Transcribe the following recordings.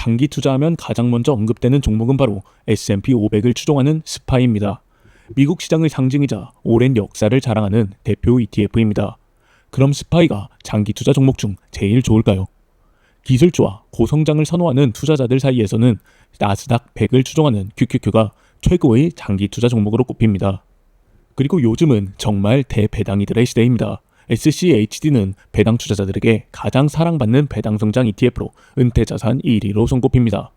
장기 투자하면 가장 먼저 언급되는 종목은 바로 S&P 500을 추종하는 스파이입니다. 미국 시장의 상징이자 오랜 역사를 자랑하는 대표 ETF입니다. 그럼 스파이가 장기 투자 종목 중 제일 좋을까요? 기술주와 고성장을 선호하는 투자자들 사이에서는 나스닥 100을 추종하는 QQQ가 최고의 장기 투자 종목으로 꼽힙니다. 그리고 요즘은 정말 대배당이들의 시대입니다. SCHD는 배당 투자자들에게 가장 사랑받는 배당 성장 ETF로 은퇴자산 1위로 손꼽힙니다.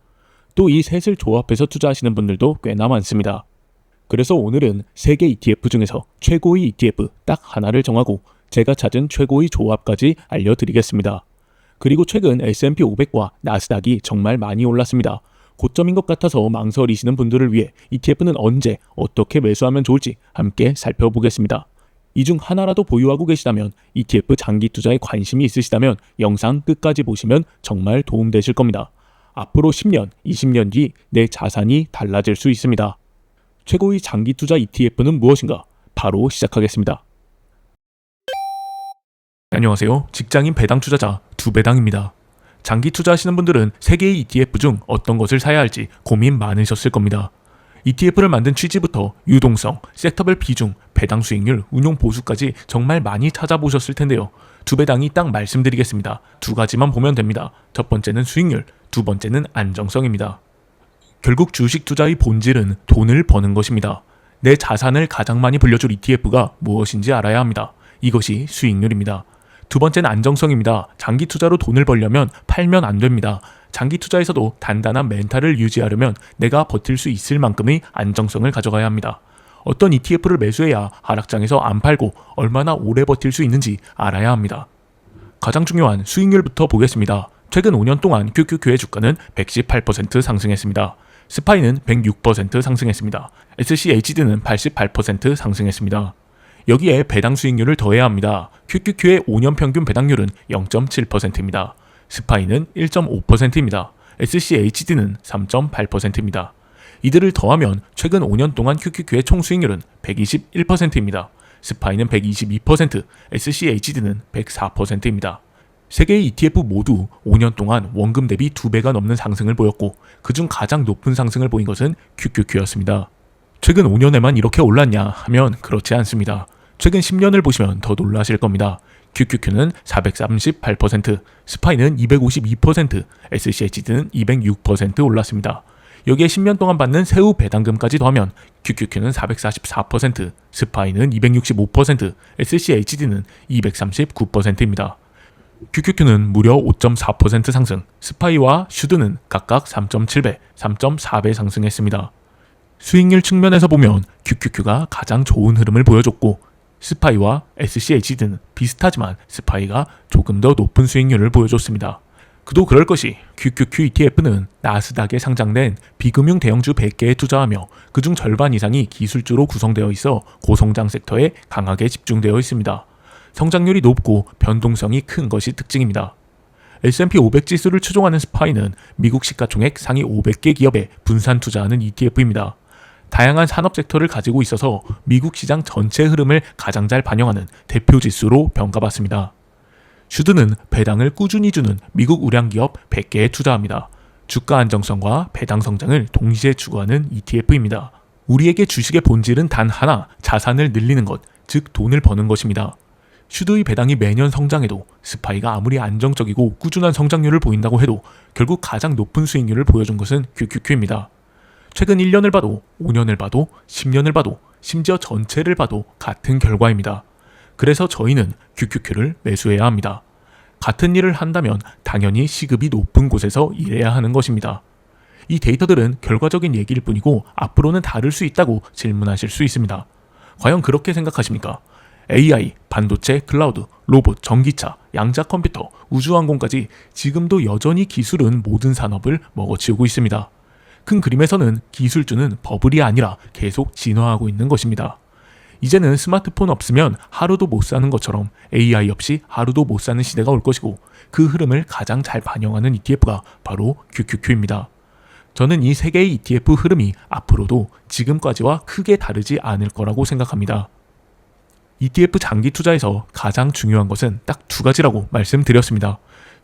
또 이 셋을 조합해서 투자하시는 분들도 꽤나 많습니다. 그래서 오늘은 세계 ETF 중에서 최고의 ETF 딱 하나를 정하고 제가 찾은 최고의 조합까지 알려드리겠습니다. 그리고 최근 S&P 500과 나스닥이 정말 많이 올랐습니다. 고점인 것 같아서 망설이시는 분들을 위해 ETF는 언제 어떻게 매수하면 좋을지 함께 살펴보겠습니다. 이 중 하나라도 보유하고 계시다면 ETF 장기 투자에 관심이 있으시다면 영상 끝까지 보시면 정말 도움되실 겁니다. 앞으로 10년, 20년 뒤 내 자산이 달라질 수 있습니다. 최고의 장기 투자 ETF는 무엇인가? 바로 시작하겠습니다. 안녕하세요. 직장인 배당 투자자 두배당입니다. 장기 투자하시는 분들은 세 개의 ETF 중 어떤 것을 사야 할지 고민 많으셨을 겁니다. ETF를 만든 취지부터 유동성, 섹터별 비중, 배당 수익률, 운용 보수까지 정말 많이 찾아보셨을 텐데요. 두배당이 딱 말씀드리겠습니다. 두 가지만 보면 됩니다. 첫 번째는 수익률, 두 번째는 안정성입니다. 결국 주식 투자의 본질은 돈을 버는 것입니다. 내 자산을 가장 많이 불려줄 ETF가 무엇인지 알아야 합니다. 이것이 수익률입니다. 두 번째는 안정성입니다. 장기 투자로 돈을 벌려면 팔면 안 됩니다. 장기 투자에서도 단단한 멘탈을 유지하려면 내가 버틸 수 있을 만큼의 안정성을 가져가야 합니다. 어떤 ETF를 매수해야 하락장에서 안 팔고 얼마나 오래 버틸 수 있는지 알아야 합니다. 가장 중요한 수익률부터 보겠습니다. 최근 5년 동안 QQQ의 주가는 118% 상승했습니다. 스파이는 106% 상승했습니다. SCHD는 88% 상승했습니다. 여기에 배당 수익률을 더해야 합니다. QQQ의 5년 평균 배당률은 0.7%입니다. 스파이는 1.5%입니다. SCHD는 3.8%입니다. 이들을 더하면 최근 5년 동안 QQQ의 총 수익률은 121%입니다. 스파이는 122%, SCHD는 104%입니다. 세 개의 ETF 모두 5년 동안 원금 대비 2배가 넘는 상승을 보였고 그중 가장 높은 상승을 보인 것은 QQQ였습니다. 최근 5년에만 이렇게 올랐냐 하면 그렇지 않습니다. 최근 10년을 보시면 더 놀라실 겁니다. QQQ는 438%, 스파이는 252%, SCHD는 206% 올랐습니다. 여기에 10년 동안 받는 세후 배당금까지 더하면 QQQ는 444%, 스파이는 265%, SCHD는 239%입니다. QQQ는 무려 5.4% 상승, 스파이와 슈드는 각각 3.7배, 3.4배 상승했습니다. 수익률 측면에서 보면 QQQ가 가장 좋은 흐름을 보여줬고 스파이와 SCHD는 비슷하지만 스파이가 조금 더 높은 수익률을 보여줬습니다. 그도 그럴 것이 QQQ ETF는 나스닥에 상장된 비금융 대형주 100개에 투자하며 그중 절반 이상이 기술주로 구성되어 있어 고성장 섹터에 강하게 집중되어 있습니다. 성장률이 높고 변동성이 큰 것이 특징입니다. S&P 500 지수를 추종하는 스파이는 미국 시가총액 상위 500개 기업에 분산 투자하는 ETF입니다. 다양한 산업 섹터를 가지고 있어서 미국 시장 전체 흐름을 가장 잘 반영하는 대표 지수로 평가받습니다. 슈드는 배당을 꾸준히 주는 미국 우량기업 100개에 투자합니다. 주가 안정성과 배당 성장을 동시에 추구하는 ETF입니다. 우리에게 주식의 본질은 단 하나, 자산을 늘리는 것, 즉 돈을 버는 것입니다. 슈드의 배당이 매년 성장해도 스파이가 아무리 안정적이고 꾸준한 성장률을 보인다고 해도 결국 가장 높은 수익률을 보여준 것은 QQQ입니다. 최근 1년을 봐도 5년을 봐도 10년을 봐도 심지어 전체를 봐도 같은 결과입니다. 그래서 저희는 QQQ를 매수해야 합니다. 같은 일을 한다면 당연히 시급이 높은 곳에서 일해야 하는 것입니다. 이 데이터들은 결과적인 얘기일 뿐이고 앞으로는 다를 수 있다고 질문하실 수 있습니다. 과연 그렇게 생각하십니까? AI, 반도체, 클라우드, 로봇, 전기차, 양자 컴퓨터, 우주항공까지 지금도 여전히 기술은 모든 산업을 먹어치우고 있습니다. 큰 그림에서는 기술주는 버블이 아니라 계속 진화하고 있는 것입니다. 이제는 스마트폰 없으면 하루도 못 사는 것처럼 AI 없이 하루도 못 사는 시대가 올 것이고 그 흐름을 가장 잘 반영하는 ETF가 바로 QQQ입니다. 저는 이 세 개의 ETF 흐름이 앞으로도 지금까지와 크게 다르지 않을 거라고 생각합니다. ETF 장기 투자에서 가장 중요한 것은 딱 두 가지라고 말씀드렸습니다.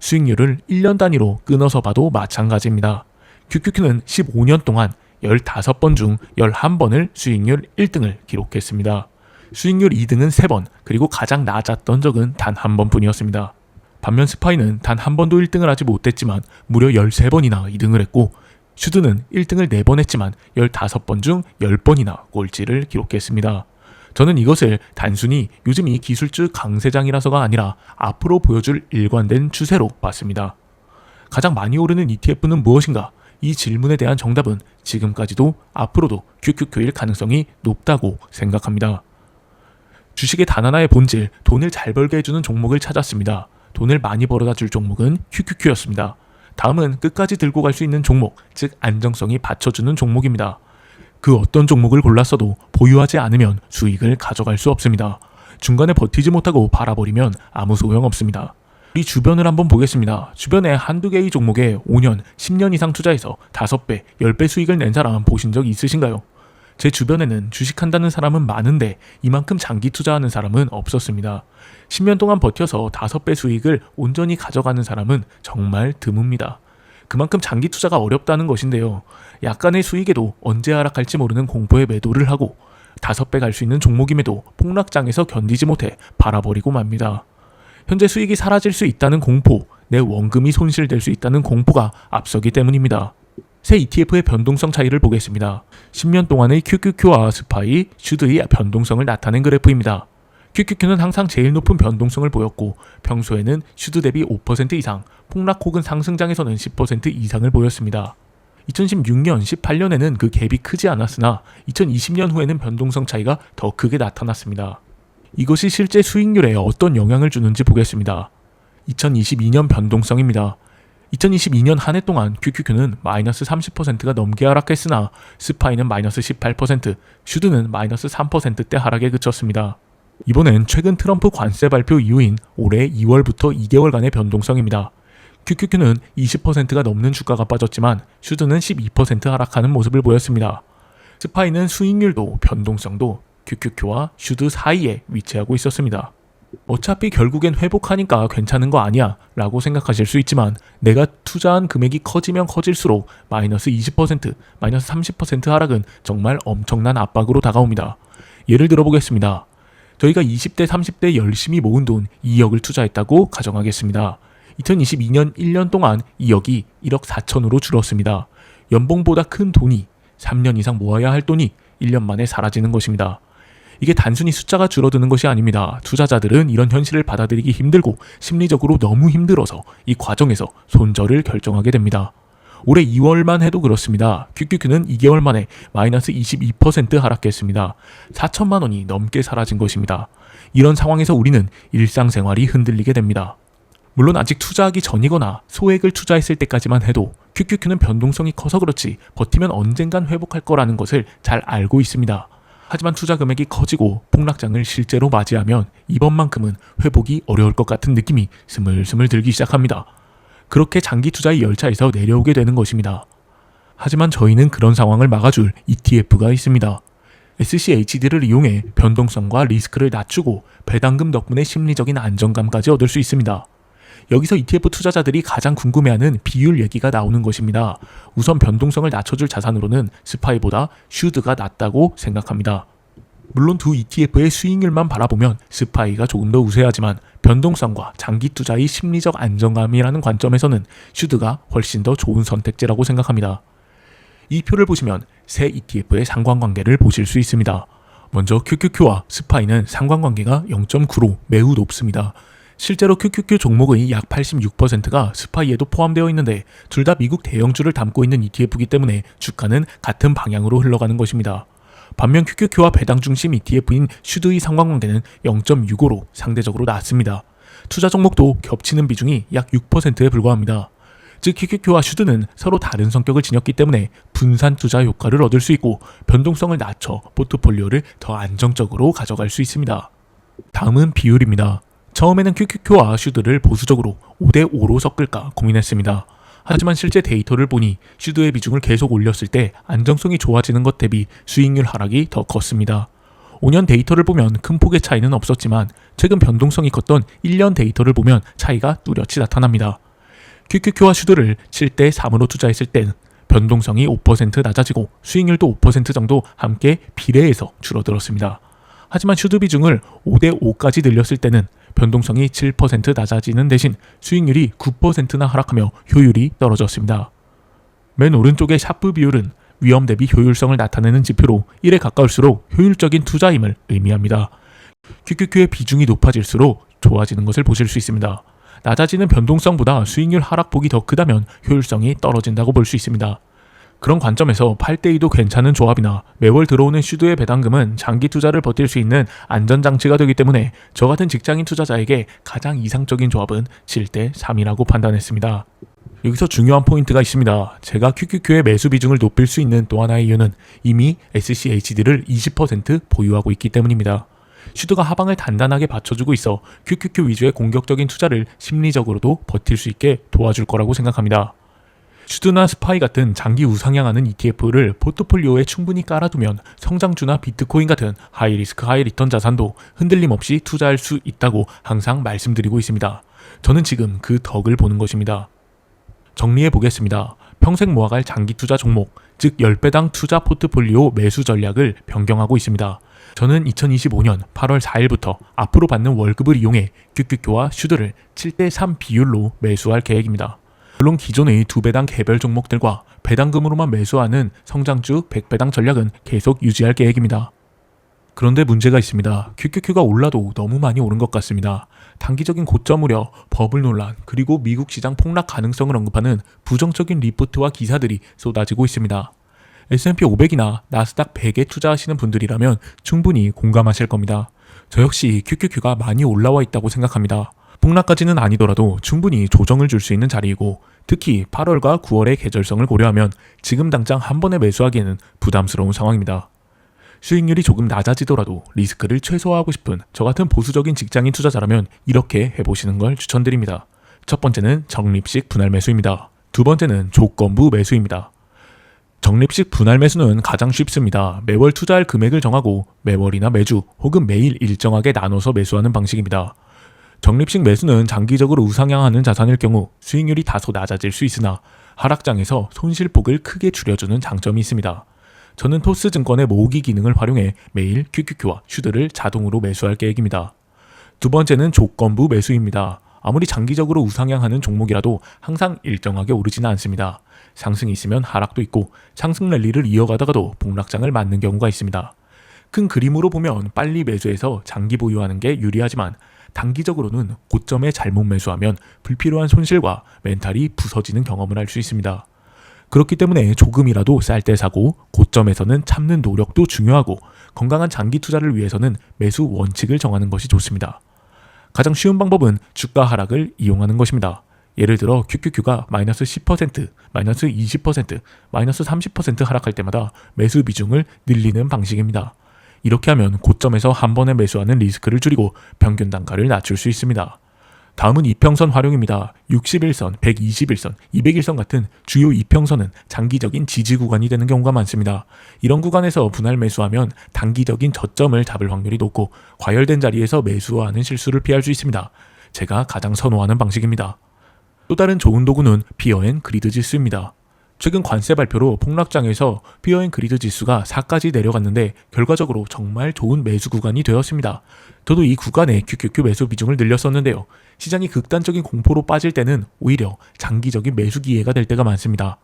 수익률을 1년 단위로 끊어서 봐도 마찬가지입니다. QQQ는 15년 동안 15번 중 11번을 수익률 1등을 기록했습니다. 수익률 2등은 3번, 그리고 가장 낮았던 적은 단 한 번뿐이었습니다. 반면 스파이는 단 한 번도 1등을 하지 못했지만 무려 13번이나 2등을 했고, 슈드는 1등을 4번 했지만 15번 중 10번이나 꼴찌를 기록했습니다. 저는 이것을 단순히 요즘 이 기술주 강세장이라서가 아니라 앞으로 보여줄 일관된 추세로 봤습니다. 가장 많이 오르는 ETF는 무엇인가? 이 질문에 대한 정답은 지금까지도 앞으로도 QQQ일 가능성이 높다고 생각합니다. 주식의 단 하나의 본질, 돈을 잘 벌게 해주는 종목을 찾았습니다. 돈을 많이 벌어다 줄 종목은 QQQ였습니다. 다음은 끝까지 들고 갈 수 있는 종목, 즉 안정성이 받쳐주는 종목입니다. 그 어떤 종목을 골랐어도 보유하지 않으면 수익을 가져갈 수 없습니다. 중간에 버티지 못하고 팔아버리면 아무 소용없습니다. 우리 주변을 한번 보겠습니다. 주변에 한두 개의 종목에 5년, 10년 이상 투자해서 5배, 10배 수익을 낸 사람 보신 적 있으신가요? 제 주변에는 주식한다는 사람은 많은데 이만큼 장기 투자하는 사람은 없었습니다. 10년 동안 버텨서 5배 수익을 온전히 가져가는 사람은 정말 드뭅니다. 그만큼 장기 투자가 어렵다는 것인데요. 약간의 수익에도 언제 하락할지 모르는 공포에 매도를 하고 5배 갈 수 있는 종목임에도 폭락장에서 견디지 못해 팔아버리고 맙니다. 현재 수익이 사라질 수 있다는 공포, 내 원금이 손실될 수 있다는 공포가 앞서기 때문입니다. 새 ETF의 변동성 차이를 보겠습니다. 10년 동안의 QQQ와 스파이, 슈드의 변동성을 나타낸 그래프입니다. QQQ는 항상 제일 높은 변동성을 보였고 평소에는 슈드 대비 5% 이상, 폭락 혹은 상승장에서는 10% 이상을 보였습니다. 2016년, 18년에는 그 갭이 크지 않았으나 2020년 후에는 변동성 차이가 더 크게 나타났습니다. 이것이 실제 수익률에 어떤 영향을 주는지 보겠습니다. 2022년 변동성입니다. 2022년 한 해 동안 QQQ는 마이너스 30%가 넘게 하락했으나 스파이는 마이너스 18%, 슈드는 마이너스 3%대 하락에 그쳤습니다. 이번엔 최근 트럼프 관세 발표 이후인 올해 2월부터 2개월간의 변동성입니다. QQQ는 20%가 넘는 주가가 빠졌지만 슈드는 12% 하락하는 모습을 보였습니다. 스파이는 수익률도 변동성도 QQQ와 슈드 사이에 위치하고 있었습니다. 어차피 결국엔 회복하니까 괜찮은 거 아니야 라고 생각하실 수 있지만 내가 투자한 금액이 커지면 커질수록 마이너스 20%, 마이너스 30% 하락은 정말 엄청난 압박으로 다가옵니다. 예를 들어보겠습니다. 저희가 20대, 30대 열심히 모은 돈 2억을 투자했다고 가정하겠습니다. 2022년 1년 동안 2억이 1억 4천으로 줄었습니다. 연봉보다 큰 돈이 3년 이상 모아야 할 돈이 1년 만에 사라지는 것입니다. 이게 단순히 숫자가 줄어드는 것이 아닙니다. 투자자들은 이런 현실을 받아들이기 힘들고 심리적으로 너무 힘들어서 이 과정에서 손절을 결정하게 됩니다. 올해 2월만 해도 그렇습니다. QQQ는 2개월 만에 마이너스 22% 하락했습니다. 4천만 원이 넘게 사라진 것입니다. 이런 상황에서 우리는 일상생활이 흔들리게 됩니다. 물론 아직 투자하기 전이거나 소액을 투자했을 때까지만 해도 QQQ는 변동성이 커서 그렇지 버티면 언젠간 회복할 거라는 것을 잘 알고 있습니다. 하지만 투자 금액이 커지고 폭락장을 실제로 맞이하면 이번만큼은 회복이 어려울 것 같은 느낌이 스물스물 들기 시작합니다. 그렇게 장기 투자의 열차에서 내려오게 되는 것입니다. 하지만 저희는 그런 상황을 막아줄 ETF가 있습니다. SCHD를 이용해 변동성과 리스크를 낮추고 배당금 덕분에 심리적인 안정감까지 얻을 수 있습니다. 여기서 ETF 투자자들이 가장 궁금해하는 비율 얘기가 나오는 것입니다. 우선 변동성을 낮춰줄 자산으로는 스파이보다 슈드가 낫다고 생각합니다. 물론 두 ETF의 수익률만 바라보면 스파이가 조금 더 우세하지만 변동성과 장기 투자의 심리적 안정감이라는 관점에서는 슈드가 훨씬 더 좋은 선택지라고 생각합니다. 이 표를 보시면 세 ETF의 상관관계를 보실 수 있습니다. 먼저 QQQ와 스파이는 상관관계가 0.9로 매우 높습니다. 실제로 QQQ 종목의 약 86%가 스파이에도 포함되어 있는데 둘 다 미국 대형주를 담고 있는 ETF이기 때문에 주가는 같은 방향으로 흘러가는 것입니다. 반면 QQQ와 배당 중심 ETF인 슈드의 상관관계는 0.65로 상대적으로 낮습니다. 투자 종목도 겹치는 비중이 약 6%에 불과합니다. 즉 QQQ와 슈드는 서로 다른 성격을 지녔기 때문에 분산 투자 효과를 얻을 수 있고 변동성을 낮춰 포트폴리오를 더 안정적으로 가져갈 수 있습니다. 다음은 비율입니다. 처음에는 QQQ와 슈드를 보수적으로 5대5로 섞을까 고민했습니다. 하지만 실제 데이터를 보니 슈드의 비중을 계속 올렸을 때 안정성이 좋아지는 것 대비 수익률 하락이 더 컸습니다. 5년 데이터를 보면 큰 폭의 차이는 없었지만 최근 변동성이 컸던 1년 데이터를 보면 차이가 뚜렷이 나타납니다. QQQ와 슈드를 7대 3으로 투자했을 땐 변동성이 5% 낮아지고 수익률도 5% 정도 함께 비례해서 줄어들었습니다. 하지만 슈드 비중을 5대 5까지 늘렸을 때는 변동성이 7% 낮아지는 대신 수익률이 9%나 하락하며 효율이 떨어졌습니다. 맨 오른쪽의 샤프 비율은 위험 대비 효율성을 나타내는 지표로 1에 가까울수록 효율적인 투자임을 의미합니다. QQQ의 비중이 높아질수록 좋아지는 것을 보실 수 있습니다. 낮아지는 변동성보다 수익률 하락폭이 더 크다면 효율성이 떨어진다고 볼 수 있습니다. 그런 관점에서 8대2도 괜찮은 조합이나 매월 들어오는 슈드의 배당금은 장기 투자를 버틸 수 있는 안전장치가 되기 때문에 저 같은 직장인 투자자에게 가장 이상적인 조합은 7대 3이라고 판단했습니다. 여기서 중요한 포인트가 있습니다. 제가 QQQ의 매수 비중을 높일 수 있는 또 하나의 이유는 이미 SCHD를 20% 보유하고 있기 때문입니다. 슈드가 하방을 단단하게 받쳐주고 있어 QQQ 위주의 공격적인 투자를 심리적으로도 버틸 수 있게 도와줄 거라고 생각합니다. 슈드나 스파이 같은 장기 우상향하는 ETF를 포트폴리오에 충분히 깔아두면 성장주나 비트코인 같은 하이리스크 하이리턴 자산도 흔들림 없이 투자할 수 있다고 항상 말씀드리고 있습니다. 저는 지금 그 덕을 보는 것입니다. 정리해 보겠습니다. 평생 모아갈 장기 투자 종목, 즉 10배당 투자 포트폴리오 매수 전략을 변경하고 있습니다. 저는 2025년 8월 4일부터 앞으로 받는 월급을 이용해 QQQ와 슈드를 7대 3 비율로 매수할 계획입니다. 물론 기존의 2배당 개별 종목들과 배당금으로만 매수하는 성장주 100배당 전략은 계속 유지할 계획입니다. 그런데 문제가 있습니다. QQQ가 올라도 너무 많이 오른 것 같습니다. 단기적인 고점 우려, 버블 논란, 그리고 미국 시장 폭락 가능성을 언급하는 부정적인 리포트와 기사들이 쏟아지고 있습니다. S&P 500이나 나스닥 100에 투자하시는 분들이라면 충분히 공감하실 겁니다. 저 역시 QQQ가 많이 올라와 있다고 생각합니다. 폭락까지는 아니더라도 충분히 조정을 줄 수 있는 자리이고 특히 8월과 9월의 계절성을 고려하면 지금 당장 한 번에 매수하기에는 부담스러운 상황입니다. 수익률이 조금 낮아지더라도 리스크를 최소화하고 싶은 저 같은 보수적인 직장인 투자자라면 이렇게 해보시는 걸 추천드립니다. 첫 번째는 적립식 분할 매수입니다. 두 번째는 조건부 매수입니다. 적립식 분할 매수는 가장 쉽습니다. 매월 투자할 금액을 정하고 매월이나 매주 혹은 매일 일정하게 나눠서 매수하는 방식입니다. 적립식 매수는 장기적으로 우상향하는 자산일 경우 수익률이 다소 낮아질 수 있으나 하락장에서 손실폭을 크게 줄여주는 장점이 있습니다. 저는 토스증권의 모으기 기능을 활용해 매일 QQQ와 슈드를 자동으로 매수할 계획입니다. 두 번째는 조건부 매수입니다. 아무리 장기적으로 우상향하는 종목이라도 항상 일정하게 오르지는 않습니다. 상승이 있으면 하락도 있고 상승 랠리를 이어가다가도 폭락장을 맞는 경우가 있습니다. 큰 그림으로 보면 빨리 매수해서 장기 보유하는 게 유리하지만 단기적으로는 고점에 잘못 매수하면 불필요한 손실과 멘탈이 부서지는 경험을 할 수 있습니다. 그렇기 때문에 조금이라도 쌀 때 사고 고점에서는 참는 노력도 중요하고 건강한 장기 투자를 위해서는 매수 원칙을 정하는 것이 좋습니다. 가장 쉬운 방법은 주가 하락을 이용하는 것입니다. 예를 들어 QQQ가 마이너스 10%, 마이너스 20%, 마이너스 30% 하락할 때마다 매수 비중을 늘리는 방식입니다. 이렇게 하면 고점에서 한 번에 매수하는 리스크를 줄이고 평균 단가를 낮출 수 있습니다. 다음은 이평선 활용입니다. 61선, 121선, 201선 같은 주요 이평선은 장기적인 지지 구간이 되는 경우가 많습니다. 이런 구간에서 분할 매수하면 단기적인 저점을 잡을 확률이 높고 과열된 자리에서 매수하는 실수를 피할 수 있습니다. 제가 가장 선호하는 방식입니다. 또 다른 좋은 도구는 피어 앤 그리드 지수입니다. 최근 관세 발표로 폭락장에서 피어 앤 그리드 지수가 4까지 내려갔는데 결과적으로 정말 좋은 매수 구간이 되었습니다. 저도 이 구간에 QQQ 매수 비중을 늘렸었는데요. 시장이 극단적인 공포로 빠질 때는 오히려 장기적인 매수 기회가 될 때가 많습니다.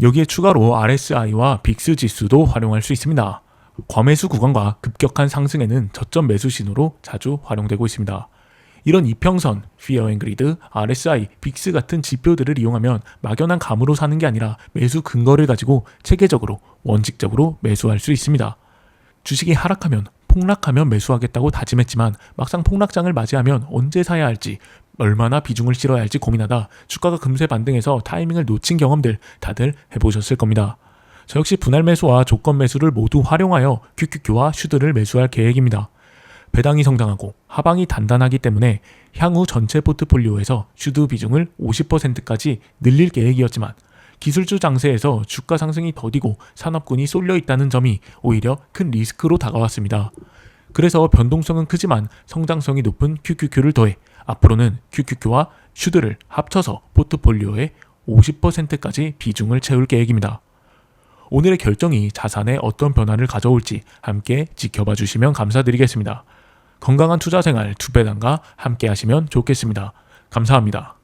여기에 추가로 RSI와 빅스 지수도 활용할 수 있습니다. 과매수 구간과 급격한 상승에는 저점 매수 신호로 자주 활용되고 있습니다. 이런 이평선, 피어 앤 그리드, RSI, 빅스 같은 지표들을 이용하면 막연한 감으로 사는 게 아니라 매수 근거를 가지고 체계적으로, 원칙적으로 매수할 수 있습니다. 주식이 하락하면, 폭락하면 매수하겠다고 다짐했지만 막상 폭락장을 맞이하면 언제 사야 할지, 얼마나 비중을 실어야 할지 고민하다 주가가 금세 반등해서 타이밍을 놓친 경험들 다들 해보셨을 겁니다. 저 역시 분할 매수와 조건 매수를 모두 활용하여 QQQ와 슈드를 매수할 계획입니다. 배당이 성장하고 하방이 단단하기 때문에 향후 전체 포트폴리오에서 슈드 비중을 50%까지 늘릴 계획이었지만 기술주 장세에서 주가 상승이 더디고 산업군이 쏠려 있다는 점이 오히려 큰 리스크로 다가왔습니다. 그래서 변동성은 크지만 성장성이 높은 QQQ를 더해 앞으로는 QQQ와 슈드를 합쳐서 포트폴리오의 50%까지 비중을 채울 계획입니다. 오늘의 결정이 자산에 어떤 변화를 가져올지 함께 지켜봐 주시면 감사드리겠습니다. 건강한 투자 생활 투배당과 함께 하시면 좋겠습니다. 감사합니다.